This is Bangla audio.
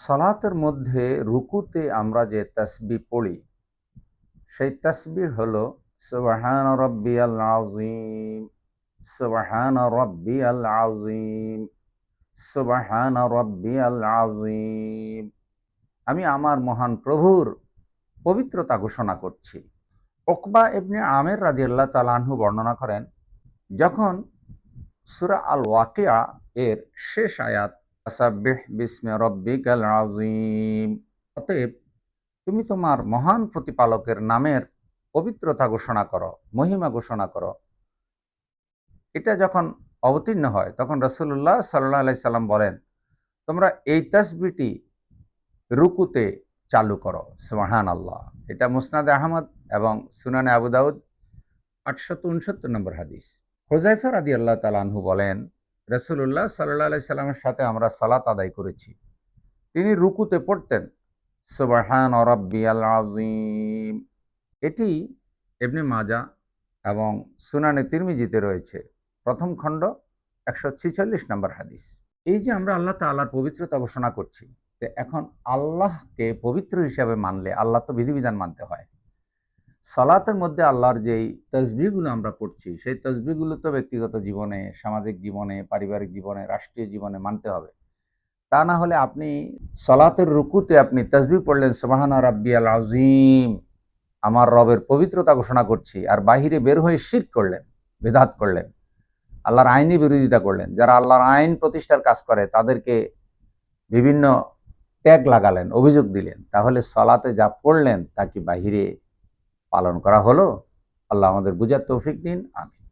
সালাতের মধ্যে রুকুতে আমরা যে তাসবিহ পড়ি, সেই তাসবিহ হলো সুবহান রাব্বিয়াল আযীম, সুবহান রাব্বিয়াল আযীম, সুবহান রাব্বিয়াল আযীম। আমি আমার মহান প্রভুর পবিত্রতা ঘোষণা করছি। উকবা ইবনে আমের রাদিয়াল্লাহু তাআলা আনহু বর্ণনা করেন, যখন সূরা আল ওয়াকিয়া এর শেষ আয়াত ফাসাব্বিহ বিসমি রাব্বিকাল আযীম, অতএব তুমি তোমার মহান প্রতিপালকের নামের পবিত্রতা ঘোষণা করো, মহিমা ঘোষণা করো, এটা যখন অবতীর্ণ হয় তখন রাসূলুল্লাহ সাল্লাল্লাহু আলাইহি সাল্লাম বলেন, তোমরা এই তাসবিহটি রুকুতে চালু করো, সুবহানাল্লাহ। এটা মুসনাদে আহমদ এবং সুনানে আবু দাউদ 869 নম্বর হাদিস। হুযায়ফা রাদিয়াল্লাহু তাআলা আনহু বলেন, রাসূলুল্লাহ সাল্লাল্লাহু আলাইহি সাল্লামের সাথে আমরা সালাত আদায় করেছি। তিনি রুকুতে পড়তেন সুবহান রাব্বিয়াল আযীম। এটি ইবনে মাজাহ এবং সুনানে তিরমিজিতে রয়েছে, প্রথম খণ্ড 146 নম্বর হাদিস। এই যে আমরা আল্লাহ তাআলার পবিত্রতা ঘোষণা করছি, তো এখন আল্লাহকে পবিত্র হিসাবে মানলে আল্লাহ তো বিধিবিধান মানতে হয়। সালাতের মধ্যে আল্লাহর যেই তাসবিহগুলো আমরা পড়ছি, সেই তাসবিহগুলো তো ব্যক্তিগত জীবনে, সামাজিক জীবনে, পারিবারিক জীবনে, রাষ্ট্রীয় জীবনে মানতে হবে। তা না হলে আপনি সালাতের রুকুতে আপনি তাসবিহ পড়লেন সুবহানা রাব্বিয়াল আযীম, আমার রবের পবিত্রতা ঘোষণা করছি, আর বাহিরে বের হয়ে শিরক করলেন, বিদআত করলেন, আল্লাহর আইনি বিরোধিতা করলেন। যারা আল্লাহর আইন প্রতিষ্ঠার কাজ করে তাদেরকে বিভিন্ন ট্যাগ লাগালেন, অভিযোগ দিলেন, তাহলে সালাতে যা পড়লেন তা কি বাহিরে পালন করা হলো? আল্লাহ আমাদের বুঝার তৌফিক দিন, আমিন।